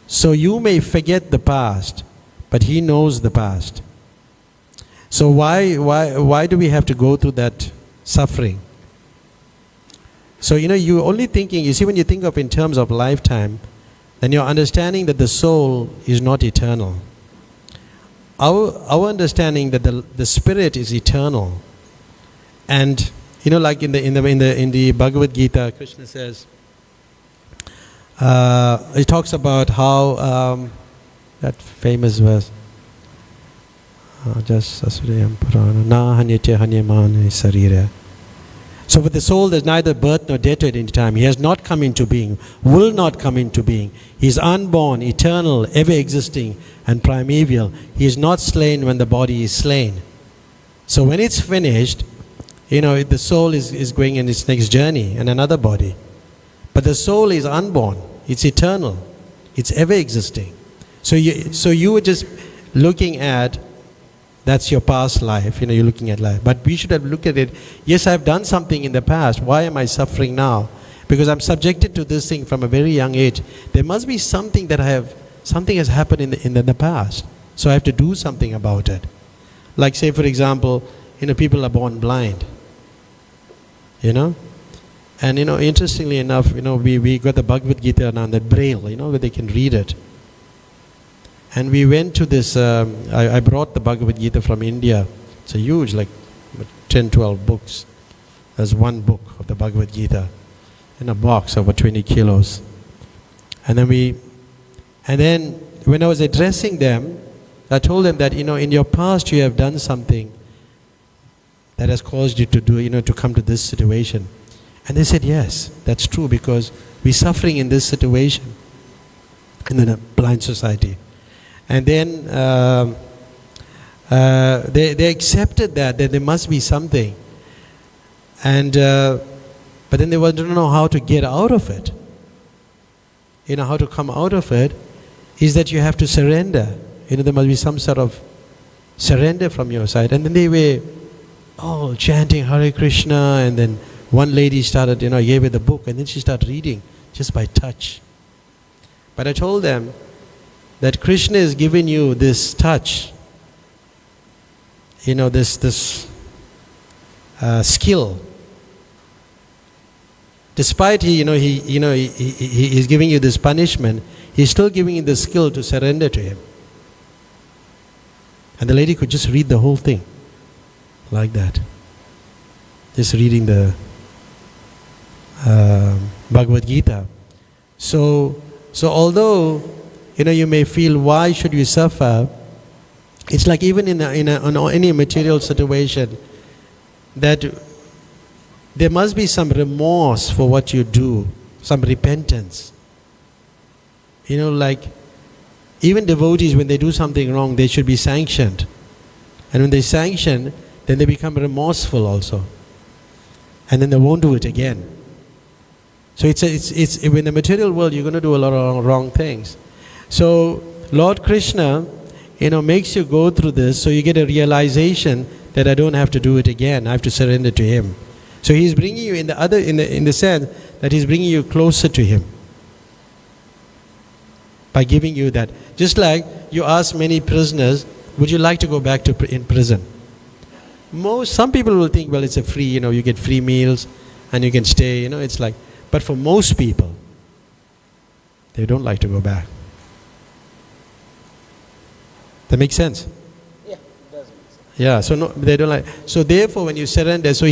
So you may forget the past, but he knows the past. So why do we have to go through that suffering? So, you know, you're only thinking, you see, when you think of in terms of lifetime, then you're understanding that the soul is not eternal. Our understanding that the spirit is eternal. And, you know, like in the Bhagavad Gita, Krishna says, he talks about how that famous verse, so with the soul there's neither birth nor death at any time. He has not come into being, will not come into being. He is unborn, eternal, ever existing and primeval. He is not slain when the body is slain. So when it's finished, you know, the soul is going in its next journey in another body. But the soul is unborn, it's eternal, it's ever existing. So you were just looking at, that's your past life, you know, you're looking at life. But we should have looked at it, yes, I've done something in the past, why am I suffering now? Because I'm subjected to this thing from a very young age. There must be something something has happened in the past. So I have to do something about it. Like say, for example, you know, people are born blind. You know? And, you know, interestingly enough, you know, we got the Bhagavad Gita now, that Braille, you know, where they can read it. And we went to this, I brought the Bhagavad Gita from India. It's a huge, like 10, 12 books. There's one book of the Bhagavad Gita in a box over 20 kilos. And then when I was addressing them, I told them that, you know, in your past you have done something that has caused you to do, you know, to come to this situation. And they said, yes, that's true, because we're suffering in this situation. in a blind society. And then they accepted that there must be something. And but then they don't know how to get out of it. How to come out of it is that you have to surrender. There must be some sort of surrender from your side. And then they were all chanting Hare Krishna, and then one lady started, gave her the book, and then she started reading just by touch. But I told them that Krishna is giving you this touch, this skill. Despite he's giving you this punishment, he's still giving you the skill to surrender to him. And the lady could just read the whole thing like that. Just reading the Bhagavad Gita. So although you may feel, why should you suffer? It's like even in any material situation, that there must be some remorse for what you do, some repentance. Like even devotees, when they do something wrong, they should be sanctioned. And when they sanction, then they become remorseful also. And then they won't do it again. So it's in the material world, you're going to do a lot of wrong things. So Lord Krishna, makes you go through this, so you get a realization that I don't have to do it again. I have to surrender to Him. So He's bringing you in the sense that He's bringing you closer to Him by giving you that. Just like you ask many prisoners, would you like to go back in prison? Some people will think, well, it's a free, you get free meals and you can stay, it's like, but for most people, they don't like to go back. That makes sense? Yeah, it does make sense. Yeah, so no, they don't like. So therefore, when you surrender, so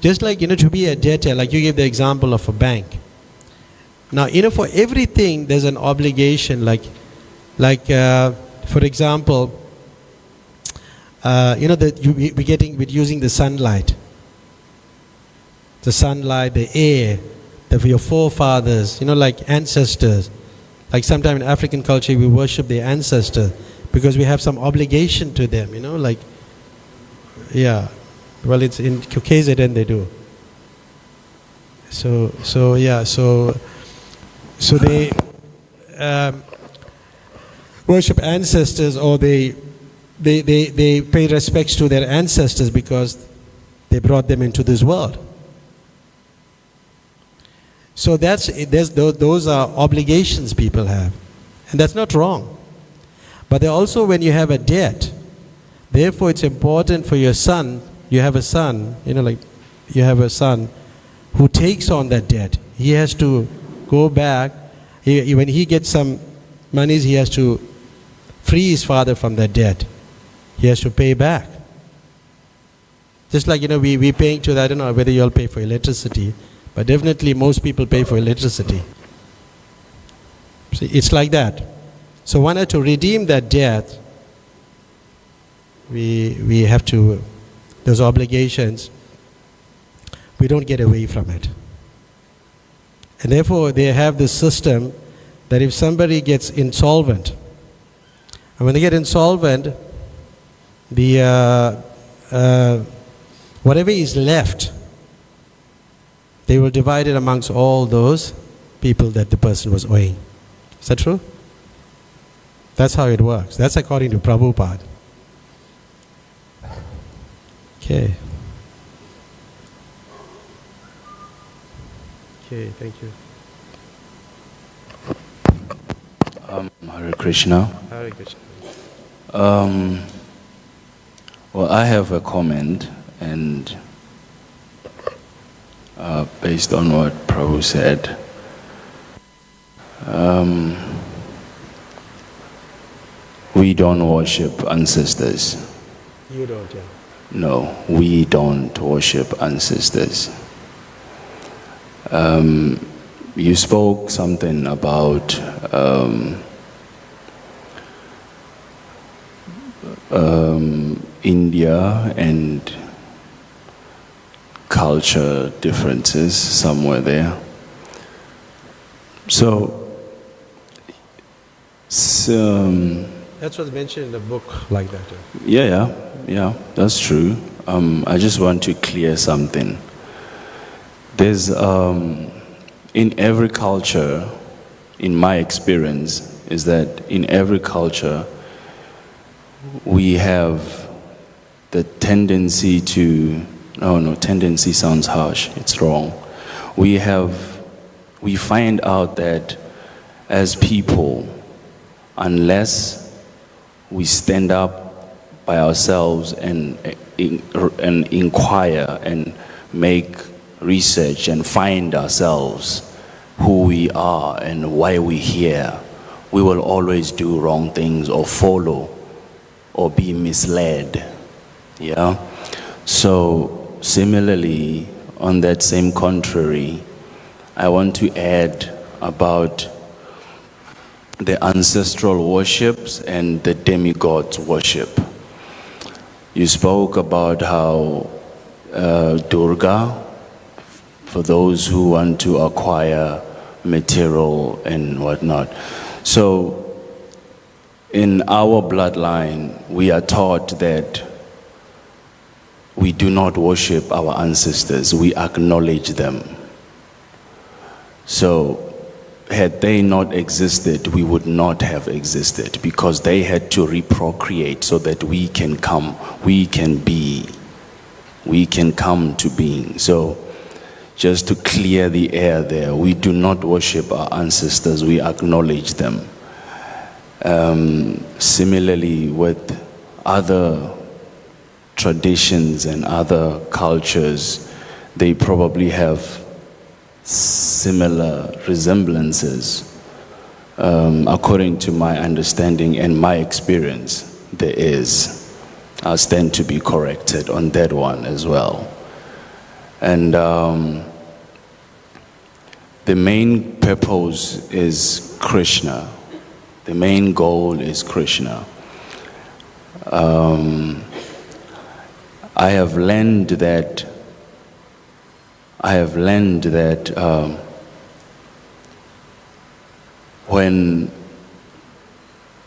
just like, to be a debtor, like you gave the example of a bank. Now, for everything, there's an obligation, like for example, we're using the sunlight. The sunlight, the air, your forefathers, like ancestors. Like sometimes in African culture, we worship their ancestors because we have some obligation to them, like, yeah. Well, it's in KZN they do. So they worship ancestors, or they pay respects to their ancestors because they brought them into this world. So those are obligations people have, and that's not wrong. But also when you have a debt, therefore it's important for your son. You have a son, like you have a son who takes on that debt. He has to go back. When he gets some monies, he has to free his father from that debt. He has to pay back. Just like, we paying to that, I don't know whether you all pay for electricity, but definitely most people pay for electricity. See, it's like that. So in order to redeem that debt, we have to, those obligations, we don't get away from it. And therefore they have this system that if somebody gets insolvent, and when they get insolvent, whatever is left, they will divide it amongst all those people that the person was owing. Is that true? That's how it works. That's according to Prabhupada. Okay. Okay, thank you. Hare Krishna. Hare Krishna. Well, I have a comment, and based on what Prabhu said, we don't worship ancestors. You don't, yeah. No, we don't worship ancestors. You spoke something about India and culture differences somewhere there. So That's what's mentioned in the book like that. Yeah, that's true. I just want to clear something. There's, in every culture, in my experience, is that in every culture, we have the tendency to, no, tendency sounds harsh, it's wrong. We find out that as people, unless we stand up by ourselves and inquire and make research and find ourselves who we are and why we're here, we will always do wrong things or follow or be misled. Yeah? So similarly, on that same contrary, I want to add about the ancestral worships and the demigods worship. You spoke about how Durga, for those who want to acquire material and whatnot. So in our bloodline, we are taught that we do not worship our ancestors, we acknowledge them. So had they not existed, we would not have existed, because they had to reprocreate so that we can come, we can be, we can come to being. So just to clear the air there, we do not worship our ancestors, we acknowledge them. Similarly with other traditions and other cultures, they probably have similar resemblances. According to my understanding and my experience, there is. I stand to be corrected on that one as well. And the main purpose is Krishna. The main goal is Krishna. I have learned that when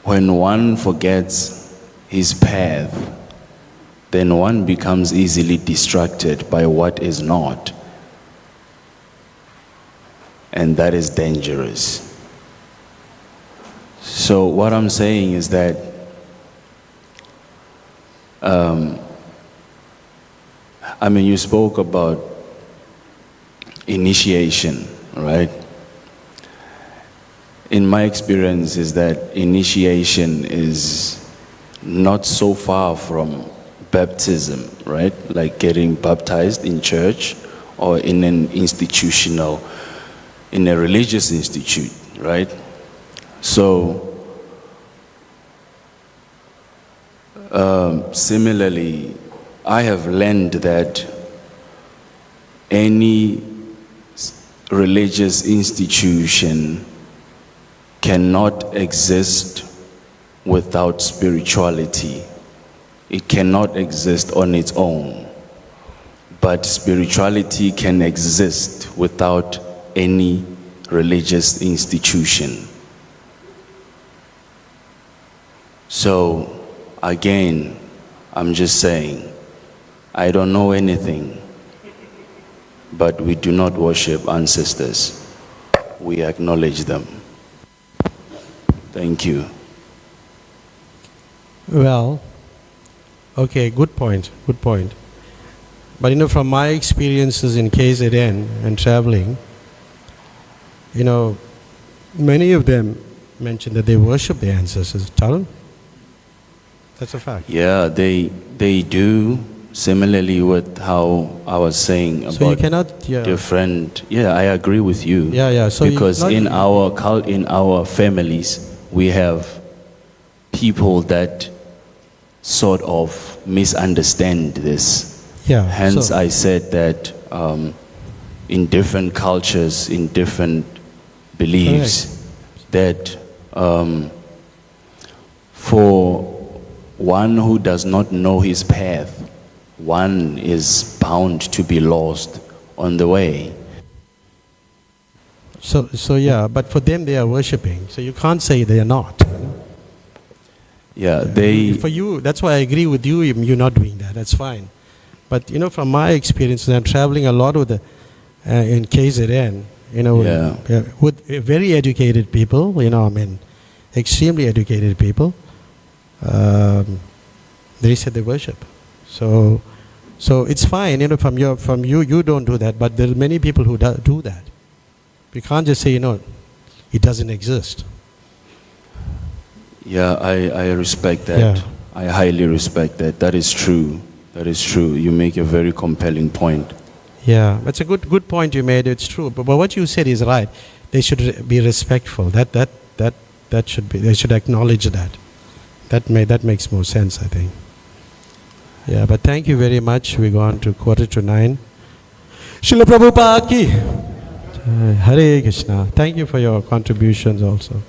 one forgets his path, then one becomes easily distracted by what is not. And that is dangerous. So what I'm saying is that you spoke about initiation, right? In my experience is that initiation is not so far from baptism, right? Like getting baptized in church or in an institutional, in a religious institute, right? So, similarly, I have learned that any religious institution cannot exist without spirituality. It cannot exist on its own. But spirituality can exist without any religious institution. So, again, I'm just saying, I don't know anything, but we do not worship ancestors. We acknowledge them. Thank you. Well, okay, good point. But from my experiences in KZN and traveling, many of them mention that they worship their ancestors. Tarun? That's a fact. Yeah, they do. Similarly with how I was saying about so you cannot, different. Yeah, I agree with you. Yeah. So because in our families, we have people that sort of misunderstand this. Yeah. Hence, I said that in different cultures, in different beliefs, that for one who does not know his path, one is bound to be lost on the way. So yeah, but for them they are worshipping. So you can't say they are not. Yeah, For you, that's why I agree with you. You're not doing that. That's fine. But from my experiences, I'm traveling a lot with in KZN. With very educated people. Extremely educated people. They said they worship. So it's fine. From you, you don't do that. But there are many people who do that. We can't just say it doesn't exist. Yeah, I respect that. Yeah. I highly respect that. That is true. That is true. You make a very compelling point. Yeah, that's a good point you made. It's true. But what you said is right. They should be respectful. That should be. They should acknowledge that. That makes more sense, I think. Yeah, but thank you very much. We go on to 8:45. Srila Prabhupada ki. Hare Krishna. Thank you for your contributions also.